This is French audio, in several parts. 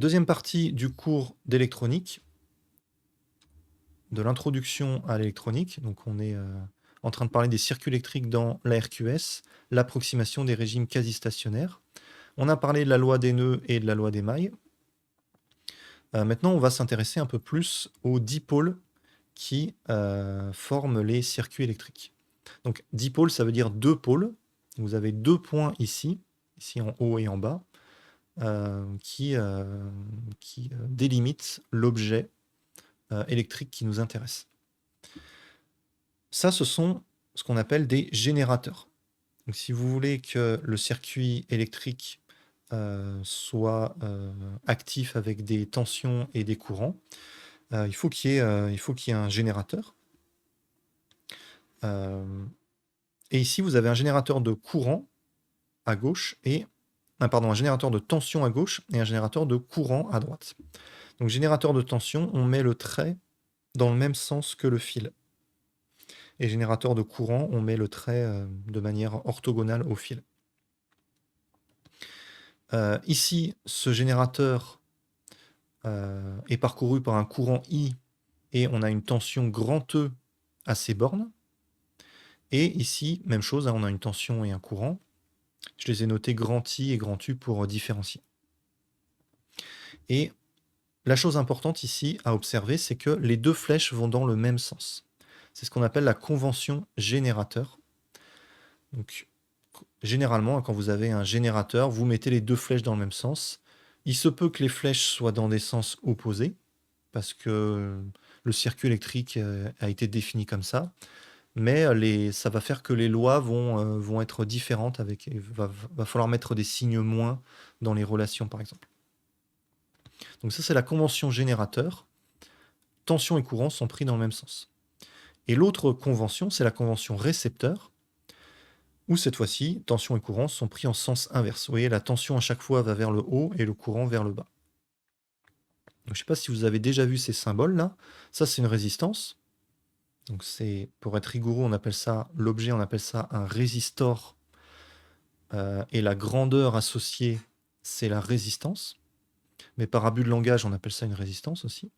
Deuxième partie du cours d'électronique, de l'introduction à l'électronique. Donc on est en train de parler des circuits électriques dans la RQS, l'approximation des régimes quasi-stationnaires. On a parlé de la loi des nœuds et de la loi des mailles. Maintenant, on va s'intéresser un peu plus aux dipôles qui forment les circuits électriques. Donc dipôle, ça veut dire deux pôles. Vous avez deux points ici en haut et en bas, qui délimitent l'objet électrique qui nous intéresse. Ça, ce sont ce qu'on appelle des générateurs. Donc si vous voulez que le circuit électrique soit actif avec des tensions et des courants, il faut qu'il y ait un générateur. Et ici, vous avez un générateur de courant à gauche et un générateur de tension à gauche et un générateur de courant à droite. Donc générateur de tension, on met le trait dans le même sens que le fil. Et générateur de courant, on met le trait de manière orthogonale au fil. Ici, ce générateur est parcouru par un courant I et on a une tension grand E à ses bornes. Et ici, même chose, on a une tension et un courant. Je les ai notés grand I et grand U pour différencier. Et la chose importante ici à observer, c'est que les deux flèches vont dans le même sens. C'est ce qu'on appelle la convention générateur. Donc, généralement, quand vous avez un générateur, vous mettez les deux flèches dans le même sens. Il se peut que les flèches soient dans des sens opposés, parce que le circuit électrique a été défini comme ça. Mais ça va faire que les lois vont être différentes. Il va falloir mettre des signes moins dans les relations, par exemple. Donc ça, c'est la convention générateur. Tension et courant sont pris dans le même sens. Et l'autre convention, c'est la convention récepteur, où cette fois-ci, tension et courant sont pris en sens inverse. Vous voyez, la tension à chaque fois va vers le haut et le courant vers le bas. Donc, je ne sais pas si vous avez déjà vu ces symboles-là. Ça, c'est une résistance. Donc pour être rigoureux, on appelle ça l'objet, on appelle ça un résistor. Et la grandeur associée, c'est la résistance. Mais par abus de langage, on appelle ça une résistance aussi.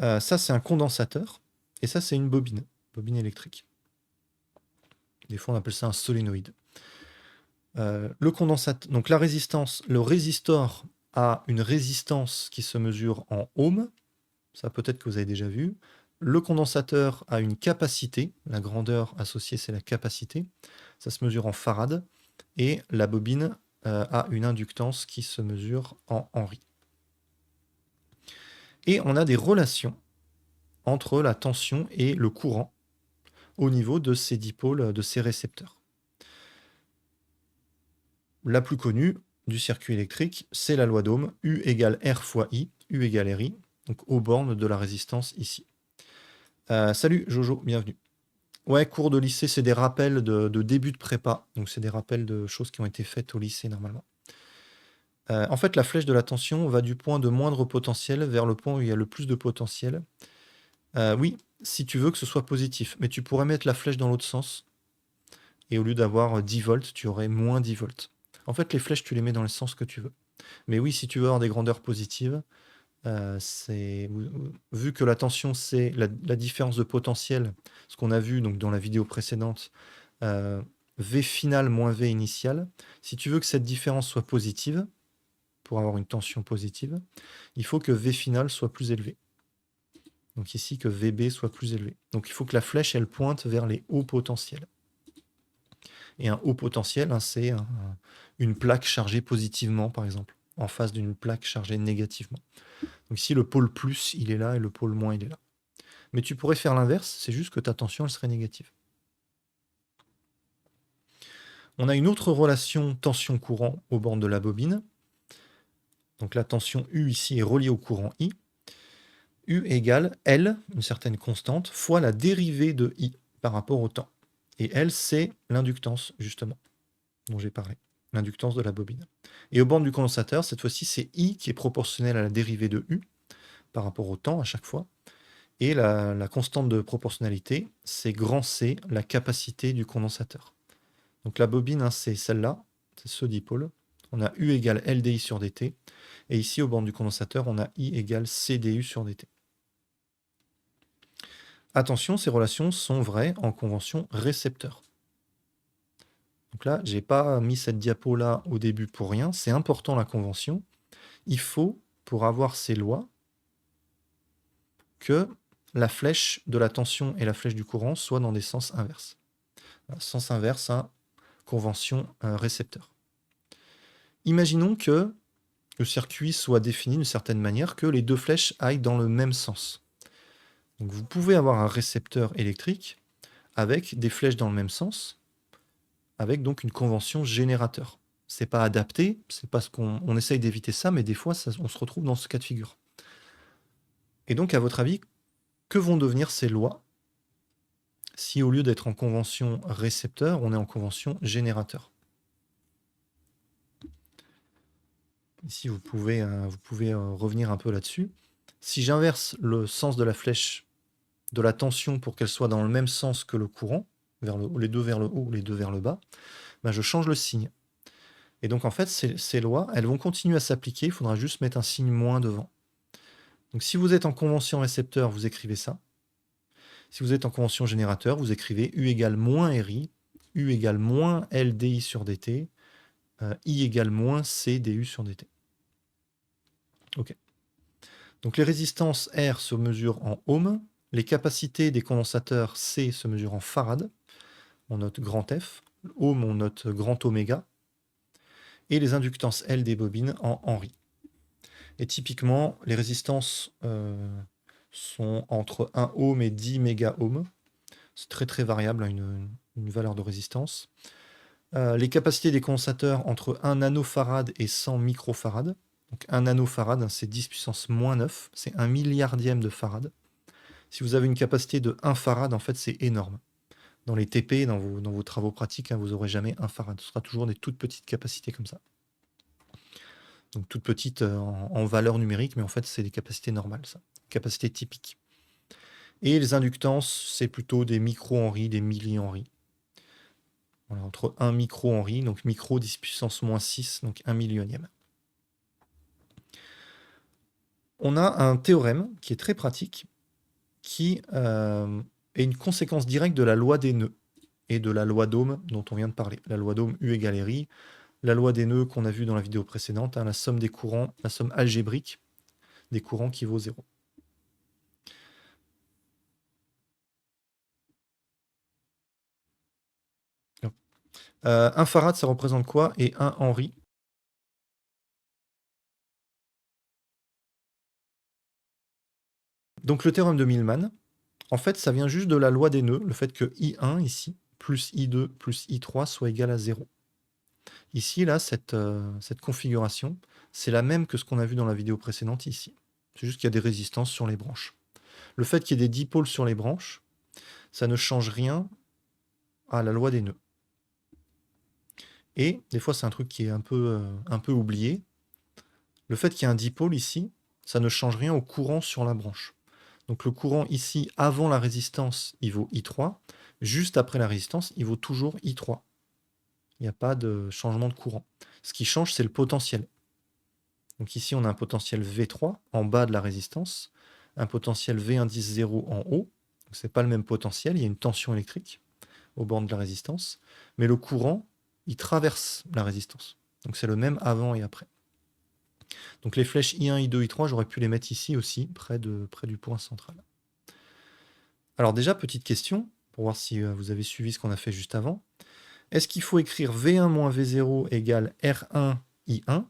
Ça, c'est un condensateur. Et ça, c'est une bobine électrique. Des fois, on appelle ça un solénoïde. Le condensateur, donc la résistance, le résistor a une résistance qui se mesure en ohms. Ça, peut-être que vous avez déjà vu. Le condensateur a une capacité. La grandeur associée, c'est la capacité. Ça se mesure en farad. Et la bobine a une inductance qui se mesure en Henry. Et on a des relations entre la tension et le courant au niveau de ces dipôles, de ces récepteurs. La plus connue du circuit électrique, c'est la loi d'Ohm, U égale R fois I, U égale RI, donc aux bornes de la résistance ici. Salut Jojo, bienvenue. Ouais, cours de lycée, c'est des rappels de début de prépa, donc c'est des rappels de choses qui ont été faites au lycée normalement. En fait, la flèche de la tension va du point de moindre potentiel vers le point où il y a le plus de potentiel. Oui, si tu veux que ce soit positif, mais tu pourrais mettre la flèche dans l'autre sens, et au lieu d'avoir 10 volts, tu aurais moins 10 volts. En fait, les flèches, tu les mets dans le sens que tu veux. Mais oui, si tu veux avoir des grandeurs positives, vu que la tension, c'est la différence de potentiel, ce qu'on a vu donc, dans la vidéo précédente, V final moins V initial, si tu veux que cette différence soit positive, pour avoir une tension positive, il faut que V final soit plus élevé. Donc ici, que VB soit plus élevé. Donc il faut que la flèche, elle pointe vers les hauts potentiels. Et un haut potentiel, c'est une plaque chargée positivement, par exemple, en face d'une plaque chargée négativement. Donc ici, le pôle plus, il est là, et le pôle moins, il est là. Mais tu pourrais faire l'inverse, c'est juste que ta tension, elle serait négative. On a une autre relation tension-courant aux bornes de la bobine. Donc la tension U ici est reliée au courant I. U égale L, une certaine constante, fois la dérivée de I par rapport au temps. Et L, c'est l'inductance, justement, dont j'ai parlé. L'inductance de la bobine. Et aux bornes du condensateur, cette fois-ci, c'est I qui est proportionnel à la dérivée de U par rapport au temps à chaque fois. Et la constante de proportionnalité, c'est grand C, la capacité du condensateur. Donc la bobine, c'est celle-là, c'est ce dipôle. On a U égale LDI sur dt. Et ici, aux bornes du condensateur, on a I égale CDU sur dt. Attention, ces relations sont vraies en convention récepteur. Donc là, je n'ai pas mis cette diapo-là au début pour rien. C'est important la convention. Il faut, pour avoir ces lois, que la flèche de la tension et la flèche du courant soient dans des sens inverses. Sens inverse, convention récepteur. Imaginons que le circuit soit défini d'une certaine manière, que les deux flèches aillent dans le même sens. Donc vous pouvez avoir un récepteur électrique avec des flèches dans le même sens, avec donc une convention générateur. C'est pas adapté, c'est parce qu'on essaye d'éviter ça, mais des fois on se retrouve dans ce cas de figure. Et donc, à votre avis, que vont devenir ces lois si au lieu d'être en convention récepteur, on est en convention générateur? Ici, vous pouvez revenir un peu là-dessus. Si j'inverse le sens de la flèche de la tension pour qu'elle soit dans le même sens que le courant, les deux vers le haut, les deux vers le bas, ben je change le signe. Et donc, en fait, ces lois, elles vont continuer à s'appliquer. Il faudra juste mettre un signe moins devant. Donc, si vous êtes en convention récepteur, vous écrivez ça. Si vous êtes en convention générateur, vous écrivez U égale moins RI, U égale moins LDI sur dt, I égale moins CDU sur dt. Ok. Donc les résistances R se mesurent en ohms, les capacités des condensateurs C se mesurent en farad, on note grand F, ohm on note grand oméga, et les inductances L des bobines en Henry. Et typiquement, les résistances sont entre 1 ohm et 10 méga-ohms. C'est très très variable, une valeur de résistance. Les capacités des condensateurs entre 1 nanofarad et 100 microfarad. Donc 1 nanofarad, c'est 10 puissance moins 9, c'est 1 milliardième de farad. Si vous avez une capacité de 1 farad, en fait, c'est énorme. Dans les TP, dans vos travaux pratiques, vous n'aurez jamais 1 farad. Ce sera toujours des toutes petites capacités comme ça. Donc toutes petites en valeur numérique, mais en fait, c'est des capacités normales, ça. Capacités typiques. Et les inductances, c'est plutôt des micro-henry, des milli-henry. Voilà, entre 1 micro-henry, donc micro 10 puissance moins 6, donc 1 millionième. On a un théorème qui est très pratique, qui est une conséquence directe de la loi des nœuds et de la loi d'Ohm dont on vient de parler. La loi d'Ohm U égale RI, la loi des nœuds qu'on a vue dans la vidéo précédente, la somme des courants, la somme algébrique des courants qui vaut 0. Un farad, ça représente quoi? Et 1 Henry. Donc le théorème de Millman, en fait, ça vient juste de la loi des nœuds, le fait que I1 ici, plus I2 plus I3 soit égal à 0. Ici, là, cette configuration, c'est la même que ce qu'on a vu dans la vidéo précédente ici. C'est juste qu'il y a des résistances sur les branches. Le fait qu'il y ait des dipôles sur les branches, ça ne change rien à la loi des nœuds. Et des fois, c'est un truc qui est un peu oublié. Le fait qu'il y ait un dipôle ici, ça ne change rien au courant sur la branche. Donc le courant ici, avant la résistance, il vaut I3. Juste après la résistance, il vaut toujours I3. Il n'y a pas de changement de courant. Ce qui change, c'est le potentiel. Donc ici, on a un potentiel V3 en bas de la résistance, un potentiel V indice 0 en haut. Ce n'est pas le même potentiel, il y a une tension électrique aux bornes de la résistance. Mais le courant, il traverse la résistance. Donc c'est le même avant et après. Donc les flèches I1, I2, I3, j'aurais pu les mettre ici aussi, près du point central. Alors déjà, petite question, pour voir si vous avez suivi ce qu'on a fait juste avant. Est-ce qu'il faut écrire V1 moins V0 égale R1 I1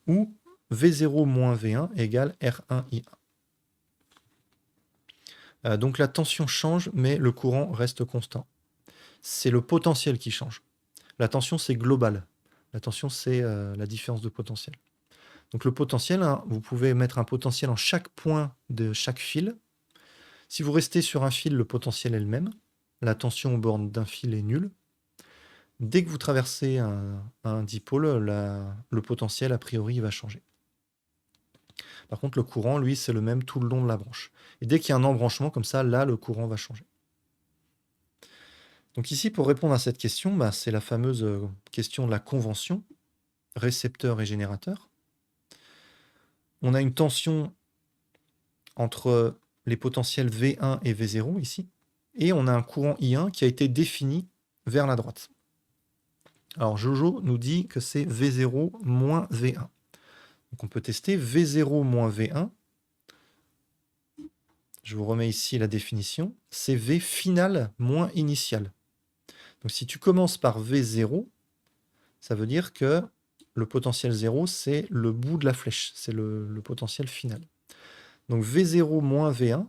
ou V0 moins V1 égale R1 I1? Donc la tension change, mais le courant reste constant. C'est le potentiel qui change. La tension, c'est global. La tension, c'est la différence de potentiel. Donc le potentiel, vous pouvez mettre un potentiel en chaque point de chaque fil. Si vous restez sur un fil, le potentiel est le même. La tension aux bornes d'un fil est nulle. Dès que vous traversez un dipôle, le potentiel, a priori, va changer. Par contre, le courant, lui, c'est le même tout le long de la branche. Et dès qu'il y a un embranchement comme ça, là, le courant va changer. Donc ici, pour répondre à cette question, c'est la fameuse question de la convention. récepteur et générateur. On a une tension entre les potentiels V1 et V0 ici. Et on a un courant I1 qui a été défini vers la droite. Alors Jojo nous dit que c'est V0 moins V1. Donc on peut tester V0 moins V1. Je vous remets ici la définition. C'est V final moins initial. Donc si tu commences par V0, ça veut dire que le potentiel 0, c'est le bout de la flèche. C'est le potentiel final. Donc V0 moins V1,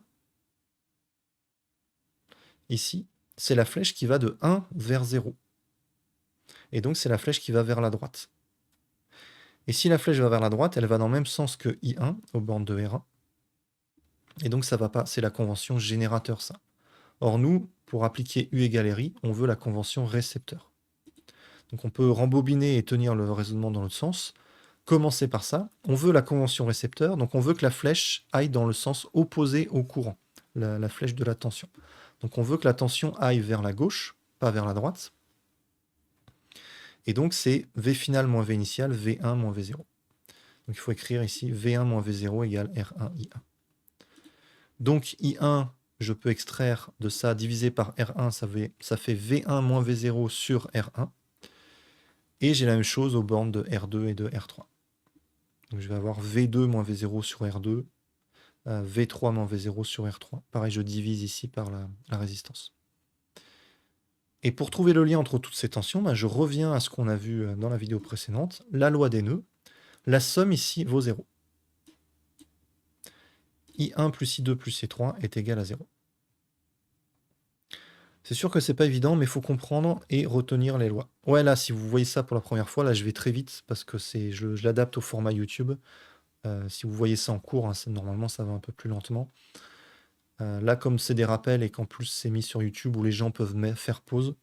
ici, c'est la flèche qui va de 1 vers 0. Et donc c'est la flèche qui va vers la droite. Et si la flèche va vers la droite, elle va dans le même sens que I1, aux bornes de R1. Et donc ça va pas, c'est la convention générateur, ça. Or nous, pour appliquer U égale RI, on veut la convention récepteur. Donc on peut rembobiner et tenir le raisonnement dans l'autre sens. Commencer par ça. On veut la convention récepteur, donc on veut que la flèche aille dans le sens opposé au courant, la flèche de la tension. Donc on veut que la tension aille vers la gauche, pas vers la droite. Et donc c'est V final moins V initial, V1 moins V0. Donc il faut écrire ici V1 moins V0 égale R1 I1. Donc I1, je peux extraire de ça, divisé par R1, ça fait V1 moins V0 sur R1. Et j'ai la même chose aux bornes de R2 et de R3. Donc je vais avoir V2 moins V0 sur R2, V3 moins V0 sur R3. Pareil, je divise ici par la résistance. Et pour trouver le lien entre toutes ces tensions, je reviens à ce qu'on a vu dans la vidéo précédente, la loi des nœuds. La somme ici vaut 0. I1 plus I2 plus I3 est égal à 0. C'est sûr que c'est pas évident, mais il faut comprendre et retenir les lois. Ouais, là, si vous voyez ça pour la première fois, là, je vais très vite parce que je l'adapte au format YouTube. Si vous voyez ça en cours, hein, normalement, ça va un peu plus lentement. Là, comme c'est des rappels et qu'en plus, c'est mis sur YouTube où les gens peuvent faire pause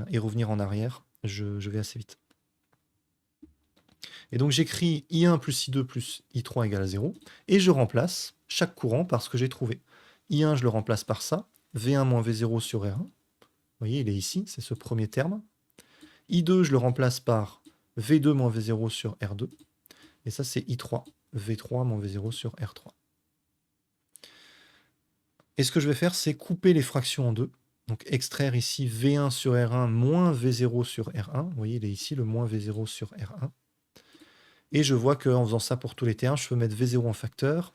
et revenir en arrière, je vais assez vite. Et donc, j'écris I1 plus I2 plus I3 égale à 0. Et je remplace chaque courant par ce que j'ai trouvé. I1, je le remplace par ça. V1 moins V0 sur R1. Vous voyez, il est ici, c'est ce premier terme. I2, je le remplace par V2 moins V0 sur R2. Et ça, c'est I3. V3 moins V0 sur R3. Et ce que je vais faire, c'est couper les fractions en deux. Donc extraire ici V1 sur R1 moins V0 sur R1. Vous voyez, il est ici le moins V0 sur R1. Et je vois qu'en faisant ça pour tous les termes, je peux mettre V0 en facteur.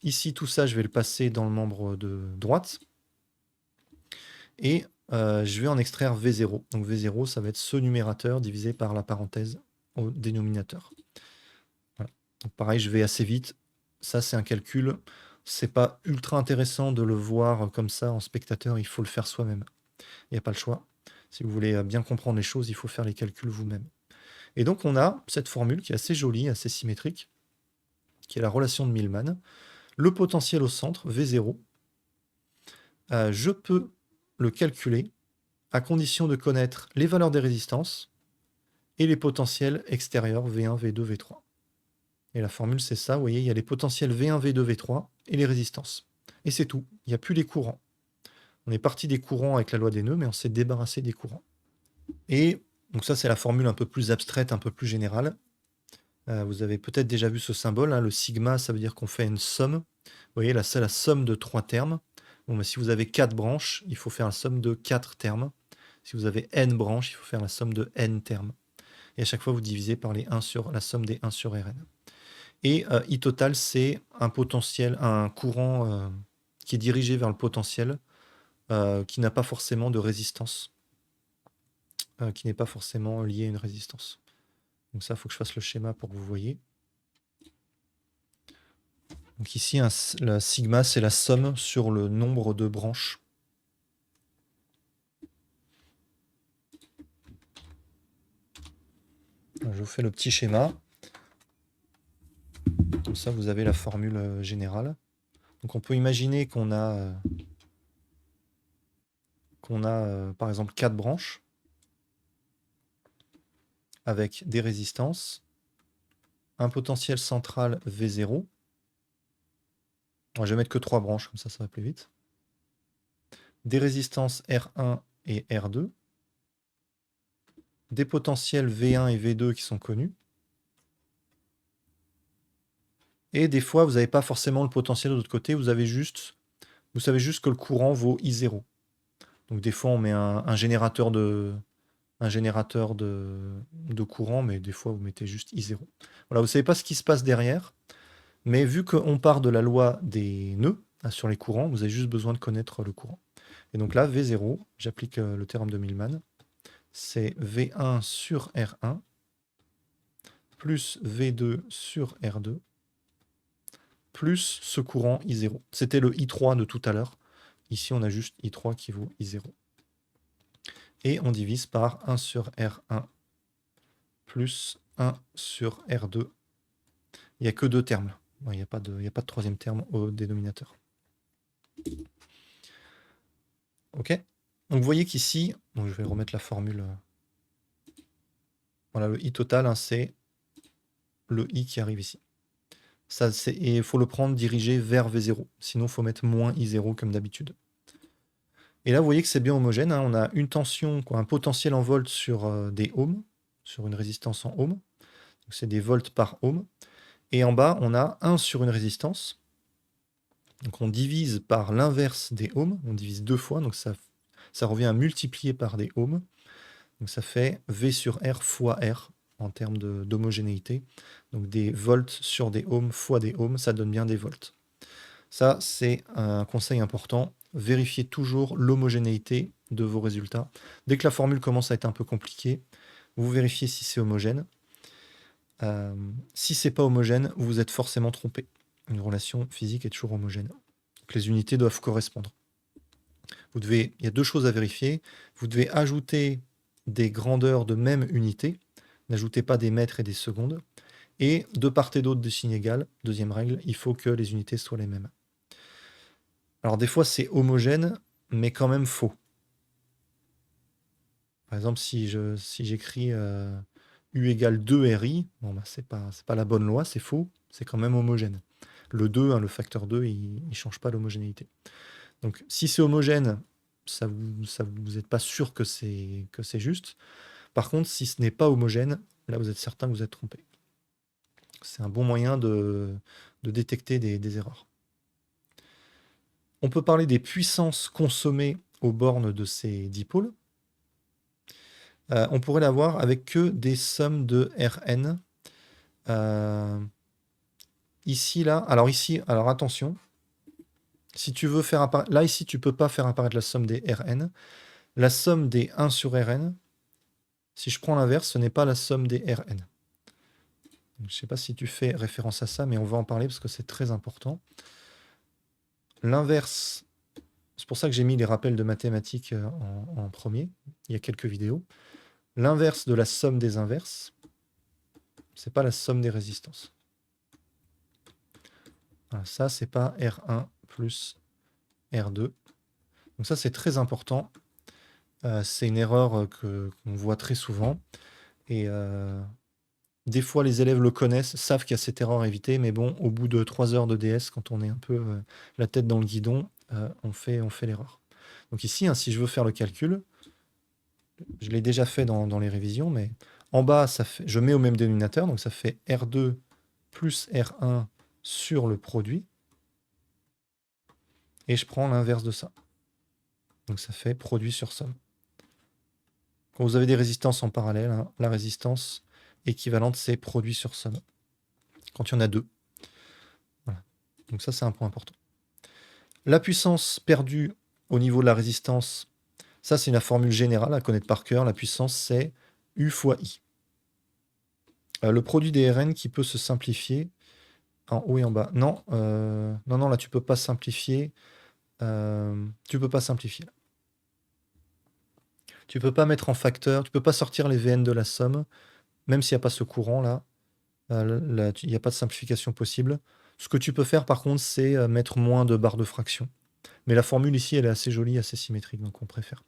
Ici, tout ça, je vais le passer dans le membre de droite. Et je vais en extraire V0. Donc V0, ça va être ce numérateur divisé par la parenthèse au dénominateur. Voilà. Donc pareil, je vais assez vite. Ça, c'est un calcul. C'est pas ultra intéressant de le voir comme ça en spectateur. Il faut le faire soi-même. Il n'y a pas le choix. Si vous voulez bien comprendre les choses, il faut faire les calculs vous-même. Et donc, on a cette formule qui est assez jolie, assez symétrique, qui est la relation de Millman. Le potentiel au centre, V0, je peux le calculer à condition de connaître les valeurs des résistances et les potentiels extérieurs V1, V2, V3. Et la formule, c'est ça. Vous voyez, il y a les potentiels V1, V2, V3 et les résistances. Et c'est tout. Il n'y a plus les courants. On est parti des courants avec la loi des nœuds, mais on s'est débarrassé des courants. Et donc ça, c'est la formule un peu plus abstraite, un peu plus générale. Vous avez peut-être déjà vu ce symbole, hein, le sigma, ça veut dire qu'on fait une somme. Vous voyez, là, c'est la somme de 3 termes. Bon, mais si vous avez 4 branches, il faut faire la somme de 4 termes. Si vous avez n branches, il faut faire la somme de n termes. Et à chaque fois, vous divisez par la somme des 1 sur Rn. Et I total, c'est un potentiel, un courant qui est dirigé vers le potentiel, qui n'a pas forcément de résistance, qui n'est pas forcément lié à une résistance. Donc ça, il faut que je fasse le schéma pour que vous voyez. Donc ici, la sigma, c'est la somme sur le nombre de branches. Je vous fais le petit schéma. Comme ça, vous avez la formule générale. Donc on peut imaginer qu'on a, par exemple 4 branches avec des résistances, un potentiel central V0. Je vais mettre que 3 branches, comme ça va plus vite. Des résistances R1 et R2. des potentiels V1 et V2 qui sont connus. Et des fois, vous n'avez pas forcément le potentiel de l'autre côté, vous savez juste que le courant vaut I0. Donc des fois, on met un générateur de courant, mais des fois, vous mettez juste I0. Voilà, vous ne savez pas ce qui se passe derrière, mais vu qu'on part de la loi des nœuds sur les courants, vous avez juste besoin de connaître le courant. Et donc là, V0, j'applique le théorème de Millman, c'est V1 sur R1 plus V2 sur R2 plus ce courant I0. C'était le I3 de tout à l'heure. Ici, on a juste I3 qui vaut I0. Et on divise par 1 sur R1 plus 1 sur R2. Il n'y a que deux termes. Il n'y a pas de troisième terme au dénominateur. OK. Donc vous voyez qu'ici, je vais remettre la formule. Voilà, le I total, hein, c'est le I qui arrive ici. Et il faut le prendre dirigé vers V0. Sinon, il faut mettre moins I0 comme d'habitude. Et là, vous voyez que c'est bien homogène. Hein. On a une tension, un potentiel en volts sur des ohms, sur une résistance en ohms. C'est des volts par ohm. Et en bas, on a 1 sur une résistance. Donc on divise par l'inverse des ohms. On divise 2 fois. Donc ça revient à multiplier par des ohms. Donc ça fait V sur R fois R en termes d'homogénéité. Donc des volts sur des ohms fois des ohms, ça donne bien des volts. Ça, c'est un conseil important. Vérifiez toujours l'homogénéité de vos résultats. Dès que la formule commence à être un peu compliquée, vous vérifiez si c'est homogène. Si c'est pas homogène, vous êtes forcément trompé. Une relation physique est toujours homogène. Donc les unités doivent correspondre. Il y a deux choses à vérifier. Vous devez ajouter des grandeurs de même unité. N'ajoutez pas des mètres et des secondes. Et de part et d'autre de signes égales, deuxième règle, il faut que les unités soient les mêmes. Alors des fois c'est homogène, mais quand même faux. Par exemple, si j'écris U égale 2 RI, bon, bah, c'est pas la bonne loi, c'est faux, c'est quand même homogène. Le 2, hein, le facteur 2, il ne change pas l'homogénéité. Donc si c'est homogène, vous n'êtes pas sûr que c'est juste. Par contre, si ce n'est pas homogène, là vous êtes certain que vous êtes trompé. C'est un bon moyen de détecter des erreurs. On peut parler des puissances consommées aux bornes de ces dipôles. On pourrait l'avoir avec que des sommes de Rn. Ici, là, alors attention. Si tu veux faire apparaître... Là, ici, tu ne peux pas faire apparaître la somme des Rn. La somme des 1 sur Rn, si je prends l'inverse, ce n'est pas la somme des Rn. Je ne sais pas si tu fais référence à ça, mais on va en parler parce que c'est très important. L'inverse, c'est pour ça que j'ai mis les rappels de mathématiques en premier. Il y a quelques vidéos. L'inverse de la somme des inverses, c'est pas la somme des résistances. Voilà, ça, c'est pas R1 plus R2. Donc ça, c'est très important. C'est une erreur qu'on voit très souvent. Et des fois, les élèves le connaissent, savent qu'il y a cette erreur à éviter. Mais bon, au bout de 3 heures de DS, quand on est un peu la tête dans le guidon, on fait l'erreur. Donc ici, hein, si je veux faire le calcul, je l'ai déjà fait dans les révisions, mais en bas, je mets au même dénominateur. Donc ça fait R2 plus R1 sur le produit. Et je prends l'inverse de ça. Donc ça fait produit sur somme. Quand vous avez des résistances en parallèle, hein, la résistance équivalente, c'est produit sur somme. Quand il y en a deux. Voilà. Donc ça, c'est un point important. La puissance perdue au niveau de la résistance, ça, c'est une formule générale à connaître par cœur. La puissance, c'est U fois I. Le produit des Rn qui peut se simplifier en haut et en bas. Non, non, là, tu peux pas simplifier. Tu peux pas simplifier. Là. Tu peux pas mettre en facteur, tu peux pas sortir les Vn de la somme, même s'il n'y a pas ce courant là. Là, il n'y a pas de simplification possible. Ce que tu peux faire par contre, c'est mettre moins de barres de fraction. Mais la formule ici, elle est assez jolie, assez symétrique, donc on préfère.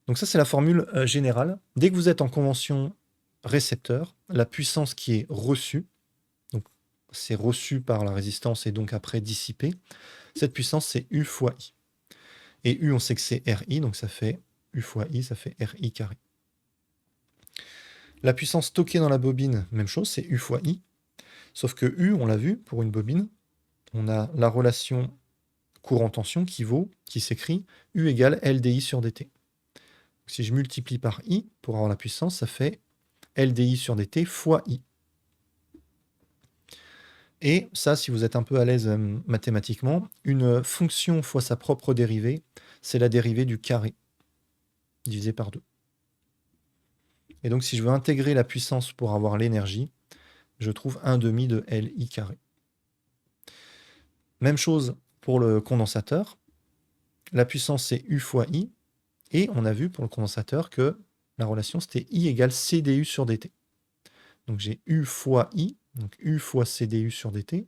Donc ça, c'est la formule générale. Dès que vous êtes en convention récepteur, la puissance qui est reçue, donc c'est reçu par la résistance et donc après dissipé, cette puissance, c'est U fois I. Et U, on sait que c'est RI, donc ça fait U fois I, ça fait RI carré. La puissance stockée dans la bobine, même chose, c'est U fois I. Sauf que U, on l'a vu, pour une bobine, on a la relation courant-tension qui s'écrit U égale LDI sur DT. Si je multiplie par I pour avoir la puissance, ça fait LDI sur DT fois I. Et ça, si vous êtes un peu à l'aise mathématiquement, une fonction fois sa propre dérivée, c'est la dérivée du carré, divisé par 2. Et donc si je veux intégrer la puissance pour avoir l'énergie, je trouve 1/2 de LI carré. Même chose pour le condensateur. La puissance, c'est U fois I. Et on a vu pour le condensateur que la relation, c'était I égale CDU sur DT. Donc j'ai U fois I, donc U fois CDU sur DT.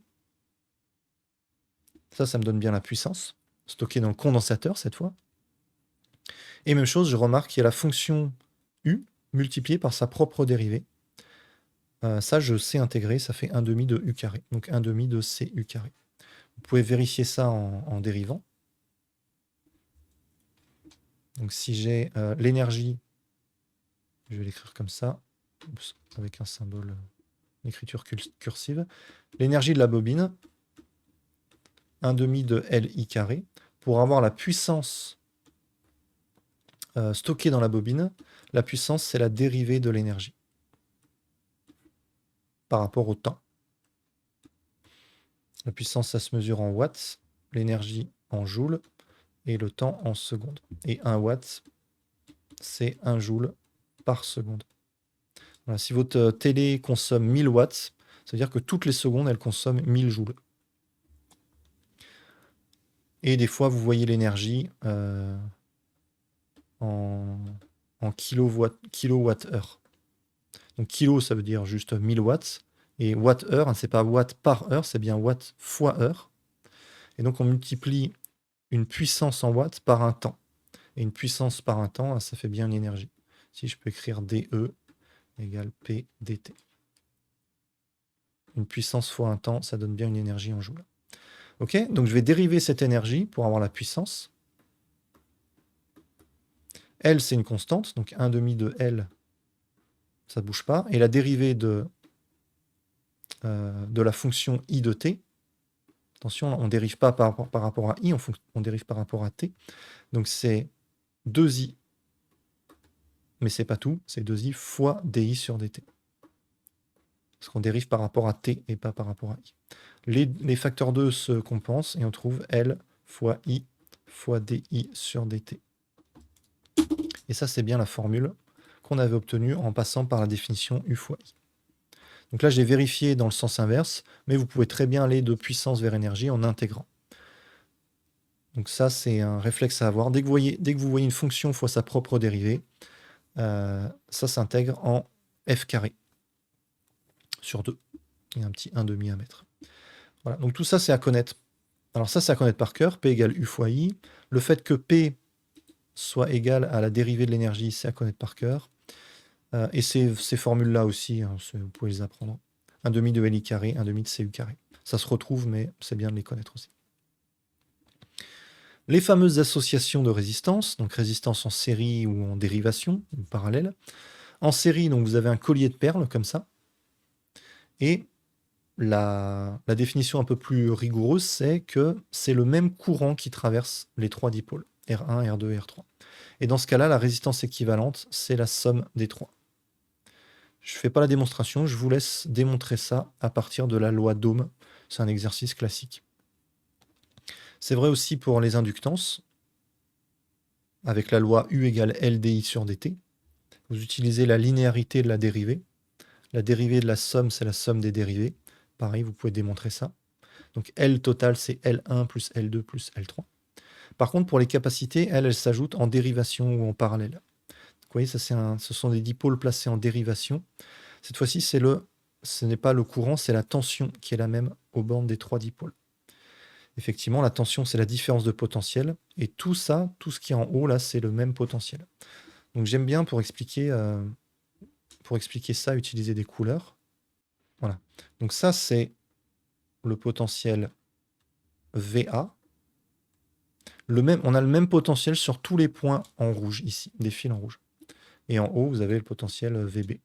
Ça me donne bien la puissance, stockée dans le condensateur cette fois. Et même chose, je remarque qu'il y a la fonction U multipliée par sa propre dérivée. Ça, je sais intégrer, ça fait 1/2 de U carré, donc 1/2 de CU carré. Vous pouvez vérifier ça en dérivant. Donc si j'ai l'énergie, je vais l'écrire comme ça, oups, avec un symbole d'écriture cursive. L'énergie de la bobine, 1/2 de LI carré. Pour avoir la puissance stockée dans la bobine, la puissance, c'est la dérivée de l'énergie par rapport au temps. La puissance, ça se mesure en watts, l'énergie en joules et le temps en secondes. Et 1 watt, c'est 1 joule par seconde. Voilà, si votre télé consomme 1000 watts, ça veut dire que toutes les secondes, elle consomme 1000 joules. Et des fois, vous voyez l'énergie en kilowattheure. Donc kilo, ça veut dire juste 1000 watts. Et watt-heure, hein, c'est pas watt par heure, c'est bien watt fois heure. Et donc on multiplie une puissance en watts par un temps. Et une puissance par un temps, ça fait bien une énergie. Si je peux écrire DE égale P dt. Une puissance fois un temps, ça donne bien une énergie en joules. Ok, donc je vais dériver cette énergie pour avoir la puissance. L, c'est une constante, donc 1/2 de L, ça ne bouge pas. Et la dérivée de la fonction I de t, attention, on ne dérive pas par rapport à I, on dérive par rapport à t. Donc c'est 2i, mais c'est pas tout, c'est 2i fois di sur dt. Parce qu'on dérive par rapport à t et pas par rapport à i. Les facteurs 2 se compensent et on trouve L fois I fois di sur dt. Et ça, c'est bien la formule qu'on avait obtenue en passant par la définition U fois I. Donc là, j'ai vérifié dans le sens inverse, mais vous pouvez très bien aller de puissance vers énergie en intégrant. Donc ça, c'est un réflexe à avoir. Dès que vous voyez une fonction fois sa propre dérivée, ça s'intègre en f carré sur 2. Il y a un petit 1/2 à mettre. Voilà, donc tout ça, c'est à connaître. Alors ça, c'est à connaître par cœur. P égale U fois I. Le fait que P soit égal à la dérivée de l'énergie, c'est à connaître par cœur. Et ces formules-là aussi, hein, vous pouvez les apprendre. 1/2 de LI carré, 1/2 de CU carré. Ça se retrouve, mais c'est bien de les connaître aussi. Les fameuses associations de résistance, donc résistance en série ou en dérivation, ou parallèle. En série, donc vous avez un collier de perles comme ça. Et la définition un peu plus rigoureuse, c'est que c'est le même courant qui traverse les trois dipôles, R1, R2 et R3. Et dans ce cas-là, la résistance équivalente, c'est la somme des trois. Je ne fais pas la démonstration, je vous laisse démontrer ça à partir de la loi d'Ohm. C'est un exercice classique. C'est vrai aussi pour les inductances, avec la loi U égale LDI sur dt. Vous utilisez la linéarité de la dérivée. La dérivée de la somme, c'est la somme des dérivées. Pareil, vous pouvez démontrer ça. Donc L total, c'est L1 plus L2 plus L3. Par contre, pour les capacités, elles s'ajoutent en dérivation ou en parallèle. Vous voyez, ça, ce sont des dipôles placés en dérivation. Cette fois-ci, ce n'est pas le courant, c'est la tension qui est la même aux bornes des trois dipôles. Effectivement, la tension, c'est la différence de potentiel. Et tout ça, tout ce qui est en haut, là, c'est le même potentiel. Donc j'aime bien pour expliquer ça, utiliser des couleurs. Voilà. Donc ça, c'est le potentiel VA. On a le même potentiel sur tous les points en rouge ici, des fils en rouge. Et en haut, vous avez le potentiel VB.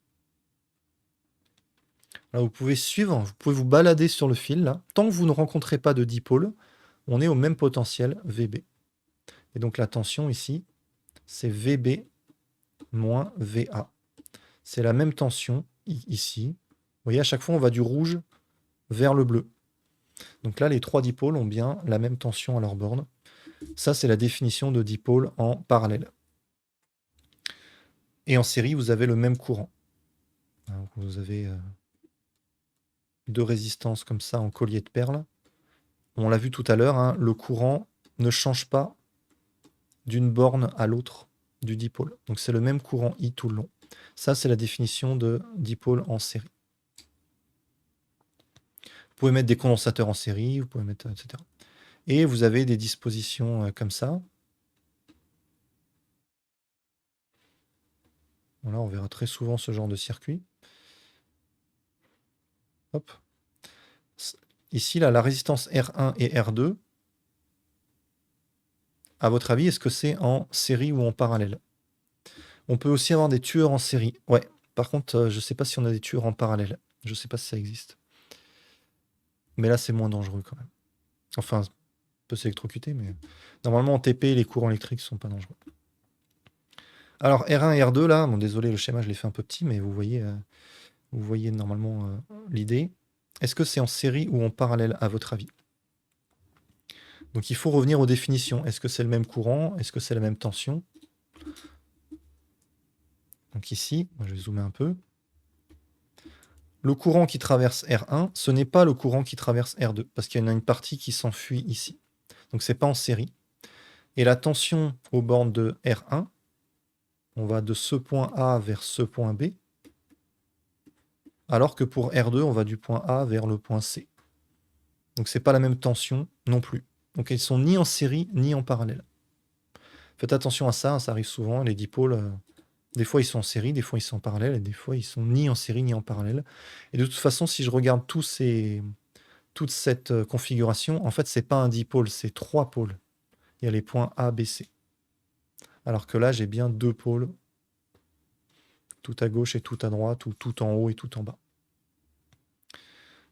Là, vous pouvez suivre, vous pouvez vous balader sur le fil, là. Tant que vous ne rencontrez pas de dipôle, on est au même potentiel VB. Et donc la tension ici, c'est VB moins VA. C'est la même tension ici. Vous voyez, à chaque fois, on va du rouge vers le bleu. Donc là, les trois dipôles ont bien la même tension à leur borne. Ça, c'est la définition de dipôle en parallèle. Et en série, vous avez le même courant. Donc, vous avez deux résistances comme ça en collier de perles. On l'a vu tout à l'heure, hein, le courant ne change pas d'une borne à l'autre du dipôle. Donc c'est le même courant I tout le long. Ça, c'est la définition de dipôle en série. Vous pouvez mettre des condensateurs en série, vous pouvez mettre, etc. Et vous avez des dispositions comme ça. Voilà, on verra très souvent ce genre de circuit. Hop. Ici, là, la résistance R1 et R2, à votre avis, est-ce que c'est en série ou en parallèle? On peut aussi avoir des tueurs en série. Ouais, par contre, je ne sais pas si on a des tueurs en parallèle. Je ne sais pas si ça existe. Mais là, c'est moins dangereux quand même. Enfin, on peut s'électrocuter, mais normalement, en TP, les courants électriques ne sont pas dangereux. Alors, R1 et R2, là, bon, désolé, le schéma, je l'ai fait un peu petit, mais vous voyez normalement l'idée. Est-ce que c'est en série ou en parallèle, à votre avis? Donc, il faut revenir aux définitions. Est-ce que c'est le même courant? Est-ce que c'est la même tension? Donc ici, je vais zoomer un peu. Le courant qui traverse R1, ce n'est pas le courant qui traverse R2, parce qu'il y en a une partie qui s'enfuit ici. Donc, ce n'est pas en série. Et la tension aux bornes de R1, on va de ce point A vers ce point B, alors que pour R2, on va du point A vers le point C. Donc c'est pas la même tension non plus. Donc ils sont ni en série ni en parallèle. Faites attention à ça, hein, ça arrive souvent, les dipôles, des fois ils sont en série, des fois ils sont en parallèle, et des fois ils sont ni en série ni en parallèle. Et de toute façon, si je regarde toute cette configuration, en fait c'est pas un dipôle, c'est trois pôles. Il y a les points A, B, C. Alors que là, j'ai bien deux pôles, tout à gauche et tout à droite, ou tout en haut et tout en bas.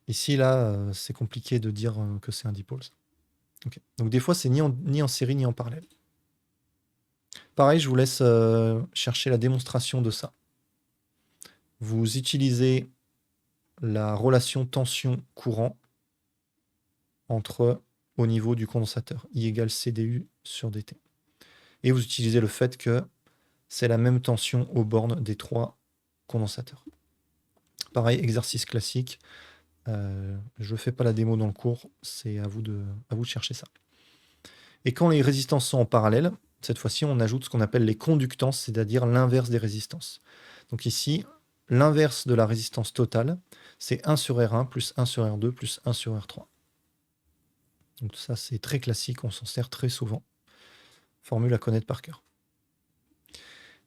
Ici, là, c'est compliqué de dire que c'est un dipôle. Okay. Donc des fois, c'est ni en série ni en parallèle. Pareil, je vous laisse chercher la démonstration de ça. Vous utilisez la relation tension-courant au niveau du condensateur, I égale CdU sur dt. Et vous utilisez le fait que c'est la même tension aux bornes des trois condensateurs. Pareil, exercice classique. Je ne fais pas la démo dans le cours, c'est à vous de chercher ça. Et quand les résistances sont en parallèle, cette fois-ci, on ajoute ce qu'on appelle les conductances, c'est-à-dire l'inverse des résistances. Donc ici, l'inverse de la résistance totale, c'est 1 sur R1 plus 1 sur R2 plus 1 sur R3. Donc ça, c'est très classique, on s'en sert très souvent. Formule à connaître par cœur.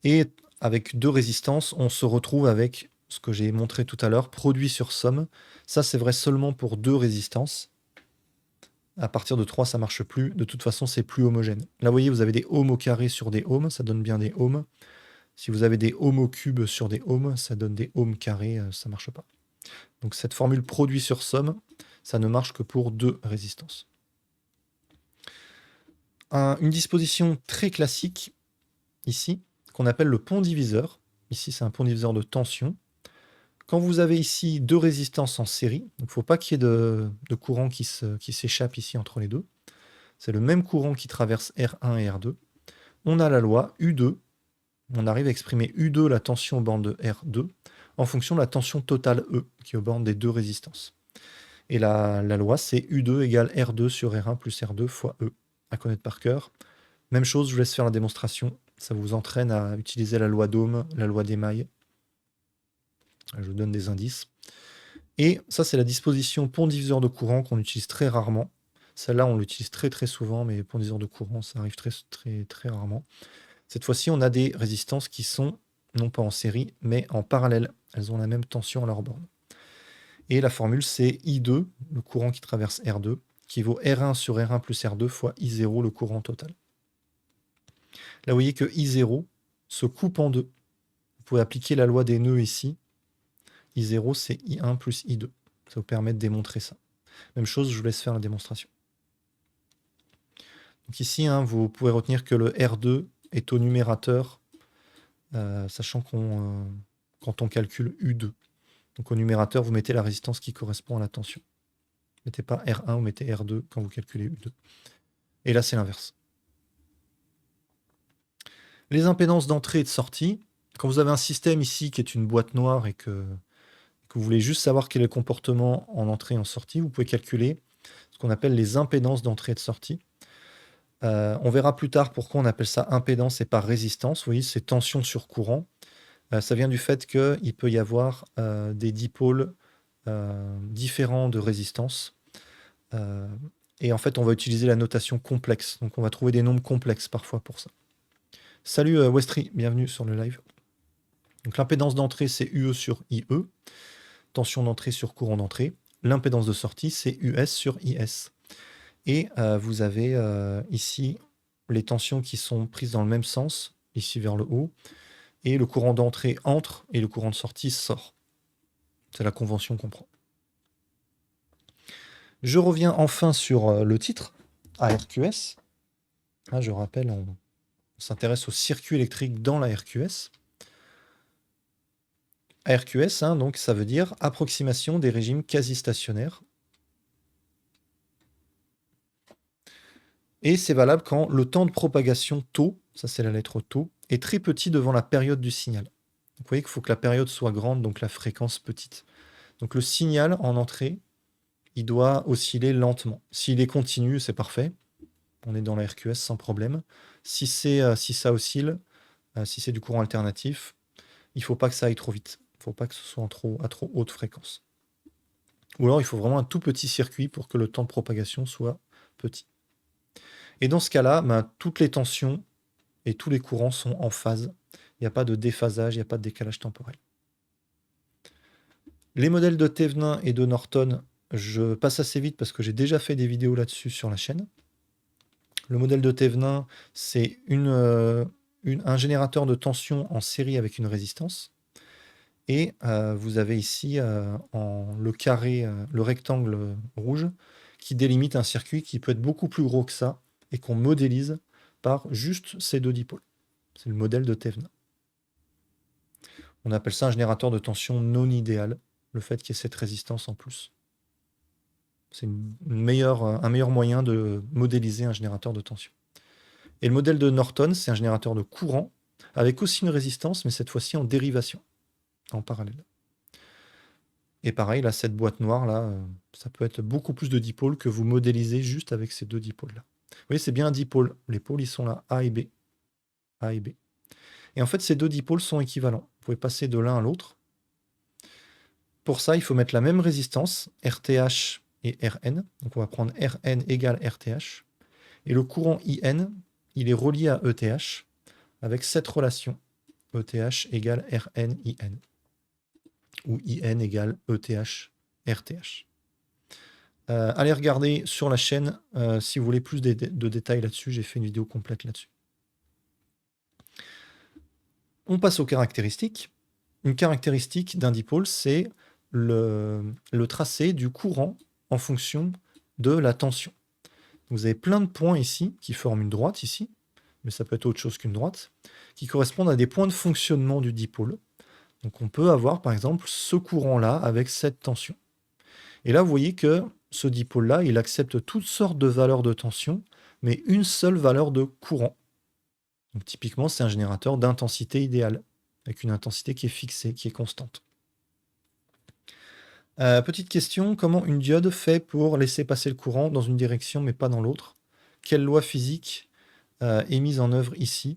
Et avec deux résistances, on se retrouve avec ce que j'ai montré tout à l'heure, produit sur somme. Ça, c'est vrai seulement pour deux résistances. À partir de 3, ça ne marche plus. De toute façon, c'est plus homogène. Là, vous voyez, vous avez des ohms au carré sur des ohms, ça donne bien des ohms. Si vous avez des ohms au cube sur des ohms, ça donne des ohms carrés, ça ne marche pas. Donc cette formule produit sur somme, ça ne marche que pour deux résistances. Une disposition très classique, ici, qu'on appelle le pont diviseur. Ici, c'est un pont diviseur de tension. Quand vous avez ici deux résistances en série, il ne faut pas qu'il y ait de courant qui s'échappe ici entre les deux. C'est le même courant qui traverse R1 et R2. On a la loi U2. On arrive à exprimer U2, la tension aux bornes de R2, en fonction de la tension totale E, qui est aux bornes des deux résistances. Et la loi, c'est U2 égale R2 sur R1 plus R2 fois E, à connaître par cœur. Même chose, je vous laisse faire la démonstration. Ça vous entraîne à utiliser la loi d'Ohm, la loi d'émail. Je vous donne des indices. Et ça, c'est la disposition pont diviseur de courant qu'on utilise très rarement. Celle-là, on l'utilise très très souvent, mais pont diviseur de courant, ça arrive très très très rarement. Cette fois-ci, on a des résistances qui sont non pas en série, mais en parallèle. Elles ont la même tension à leur borne. Et la formule, c'est I2, le courant qui traverse R2, qui vaut R1 sur R1 plus R2 fois I0, le courant total. Là, vous voyez que I0 se coupe en deux. Vous pouvez appliquer la loi des nœuds ici. I0, c'est I1 plus I2. Ça vous permet de démontrer ça. Même chose, je vous laisse faire la démonstration. Donc ici, hein, vous pouvez retenir que le R2 est au numérateur, sachant qu'on quand on calcule U2. Donc au numérateur, vous mettez la résistance qui correspond à la tension. Vous mettez pas R1, vous mettez R2 quand vous calculez U2. Et là, c'est l'inverse. Les impédances d'entrée et de sortie. Quand vous avez un système ici qui est une boîte noire et que vous voulez juste savoir quel est le comportement en entrée et en sortie, vous pouvez calculer ce qu'on appelle les impédances d'entrée et de sortie. On verra plus tard pourquoi on appelle ça impédance et pas résistance. Vous voyez, c'est tension sur courant. Ça vient du fait qu'il peut y avoir des dipôles différents de résistance. Et en fait, on va utiliser la notation complexe. Donc, on va trouver des nombres complexes parfois pour ça. Salut Westry, bienvenue sur le live. Donc, l'impédance d'entrée, c'est UE sur IE. Tension d'entrée sur courant d'entrée. L'impédance de sortie, c'est US sur IS. Et vous avez ici les tensions qui sont prises dans le même sens, ici vers le haut. Et le courant d'entrée entre et le courant de sortie sort. C'est la convention qu'on prend. Je reviens enfin sur le titre, ARQS. Ah, je rappelle, on s'intéresse au circuit électrique dans la RQS. ARQS, hein, donc ça veut dire approximation des régimes quasi-stationnaires. Et c'est valable quand le temps de propagation tau, ça c'est la lettre tau, est très petit devant la période du signal. Donc, vous voyez qu'il faut que la période soit grande, donc la fréquence petite. Donc le signal en entrée, il doit osciller lentement. S'il est continu, c'est parfait. On est dans la RQS sans problème. Si ça oscille, si c'est du courant alternatif, il ne faut pas que ça aille trop vite. Il ne faut pas que ce soit à trop haute fréquence. Ou alors il faut vraiment un tout petit circuit pour que le temps de propagation soit petit. Et dans ce cas-là, toutes les tensions et tous les courants sont en phase. Il n'y a pas de déphasage, il n'y a pas de décalage temporel. Les modèles de Thevenin et de Norton, je passe assez vite parce que j'ai déjà fait des vidéos là-dessus sur la chaîne. Le modèle de Thevenin, c'est un générateur de tension en série avec une résistance. Et vous avez ici le carré, le rectangle rouge qui délimite un circuit qui peut être beaucoup plus gros que ça et qu'on modélise par juste ces deux dipôles. C'est le modèle de Thevenin. On appelle ça un générateur de tension non idéal, le fait qu'il y ait cette résistance en plus. C'est un meilleur moyen de modéliser un générateur de tension. Et le modèle de Norton, c'est un générateur de courant avec aussi une résistance, mais cette fois-ci en dérivation, en parallèle. Et pareil, là, cette boîte noire, là, ça peut être beaucoup plus de dipôles que vous modélisez juste avec ces deux dipôles-là. Vous voyez, c'est bien un dipôle. Les pôles, ils sont là, A et B. A et B. Et en fait, ces deux dipôles sont équivalents. Vous pouvez passer de l'un à l'autre. Pour ça, il faut mettre la même résistance, RTH et Rn. Donc on va prendre Rn égale RTH. Et le courant IN, il est relié à ETH avec cette relation. ETH égale Rn IN. Ou IN égale ETH RTH. Allez regarder sur la chaîne si vous voulez plus de détails là-dessus. J'ai fait une vidéo complète là-dessus. On passe aux caractéristiques. Une caractéristique d'un dipôle, c'est le tracé du courant en fonction de la tension. Vous avez plein de points ici qui forment une droite ici, mais ça peut être autre chose qu'une droite, qui correspondent à des points de fonctionnement du dipôle. Donc on peut avoir par exemple ce courant-là avec cette tension. Et là, vous voyez que ce dipôle-là, il accepte toutes sortes de valeurs de tension, mais une seule valeur de courant. Donc typiquement, c'est un générateur d'intensité idéale, avec une intensité qui est fixée, qui est constante. Petite question, comment une diode fait pour laisser passer le courant dans une direction mais pas dans l'autre? Quelle loi physique est mise en œuvre ici?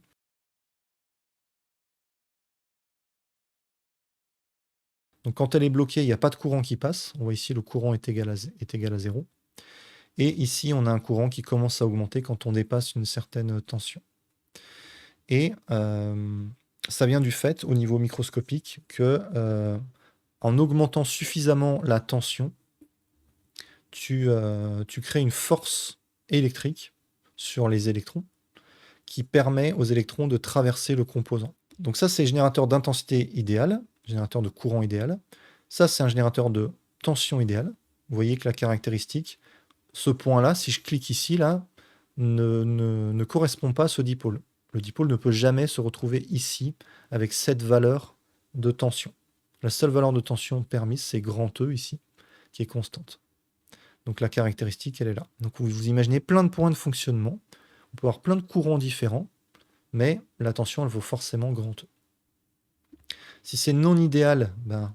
Donc quand elle est bloquée, il n'y a pas de courant qui passe. On voit ici le courant est égal à 0. Et ici, on a un courant qui commence à augmenter quand on dépasse une certaine tension. Et ça vient du fait, au niveau microscopique, que en augmentant suffisamment la tension, tu crées une force électrique sur les électrons qui permet aux électrons de traverser le composant. Donc ça, c'est générateur d'intensité idéale, générateur de courant idéal. Ça, c'est un générateur de tension idéale. Vous voyez que la caractéristique, ce point-là, si je clique ici, là, ne correspond pas à ce dipôle. Le dipôle ne peut jamais se retrouver ici avec cette valeur de tension. La seule valeur de tension permise, c'est grand E ici, qui est constante. Donc la caractéristique, elle est là. Donc vous imaginez plein de points de fonctionnement. On peut avoir plein de courants différents, mais la tension, elle vaut forcément grand E. Si c'est non idéal, ben,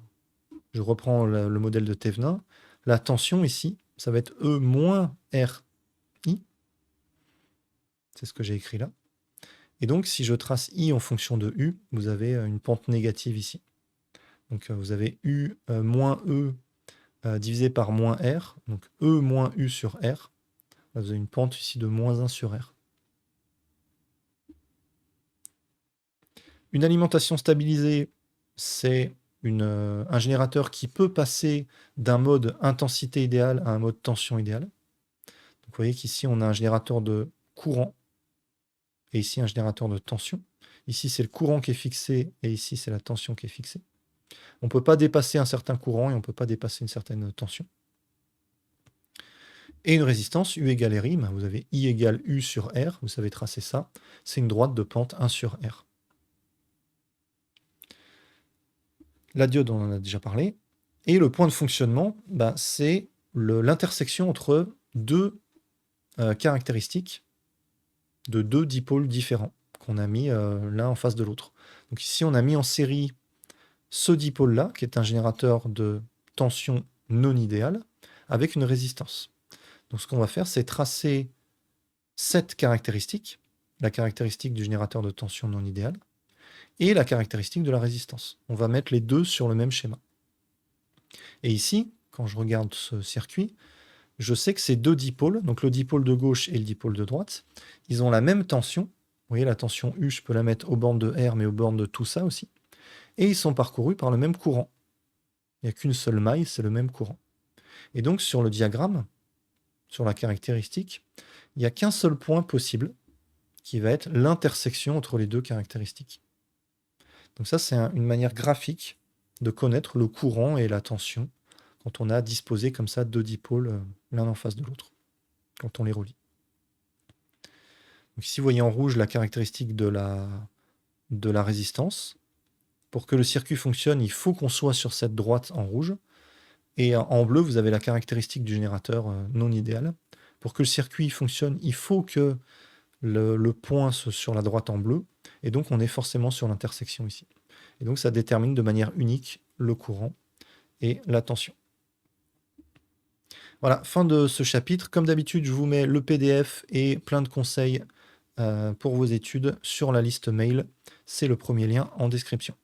je reprends le modèle de Thevenin. La tension ici, ça va être E moins RI. C'est ce que j'ai écrit là. Et donc, si je trace I en fonction de U, vous avez une pente négative ici. Donc, vous avez U moins E divisé par moins R. Donc, E moins U sur R. Là, vous avez une pente ici de moins 1 sur R. Une alimentation stabilisée, c'est un générateur qui peut passer d'un mode intensité idéale à un mode tension idéale. Donc, vous voyez qu'ici, on a un générateur de courant et ici un générateur de tension. Ici, c'est le courant qui est fixé et ici, c'est la tension qui est fixée. On ne peut pas dépasser un certain courant et on ne peut pas dépasser une certaine tension. Et une résistance, U égale RI, vous avez I égale U sur R, vous savez tracer ça, c'est une droite de pente 1 sur R. La diode, on en a déjà parlé. Et le point de fonctionnement, c'est l'intersection entre deux caractéristiques de deux dipôles différents qu'on a mis l'un en face de l'autre. Donc ici, on a mis en série ce dipôle-là, qui est un générateur de tension non idéale, avec une résistance. Donc ce qu'on va faire, c'est tracer cette caractéristique, la caractéristique du générateur de tension non idéale, et la caractéristique de la résistance. On va mettre les deux sur le même schéma. Et ici, quand je regarde ce circuit, je sais que ces deux dipôles, donc le dipôle de gauche et le dipôle de droite, ils ont la même tension. Vous voyez, la tension U, je peux la mettre aux bornes de R, mais aux bornes de tout ça aussi. Et ils sont parcourus par le même courant. Il n'y a qu'une seule maille, c'est le même courant. Et donc, sur le diagramme, sur la caractéristique, il n'y a qu'un seul point possible, qui va être l'intersection entre les deux caractéristiques. Donc ça, c'est une manière graphique de connaître le courant et la tension quand on a disposé comme ça deux dipôles l'un en face de l'autre, quand on les relie. Donc ici, vous voyez en rouge la caractéristique de la résistance. Pour que le circuit fonctionne, il faut qu'on soit sur cette droite en rouge. Et en bleu, vous avez la caractéristique du générateur non idéal. Pour que le circuit fonctionne, il faut que le point soit sur la droite en bleu. Et donc, on est forcément sur l'intersection ici. Et donc, ça détermine de manière unique le courant et la tension. Voilà, fin de ce chapitre. Comme d'habitude, je vous mets le PDF et plein de conseils pour vos études sur la liste mail. C'est le premier lien en description.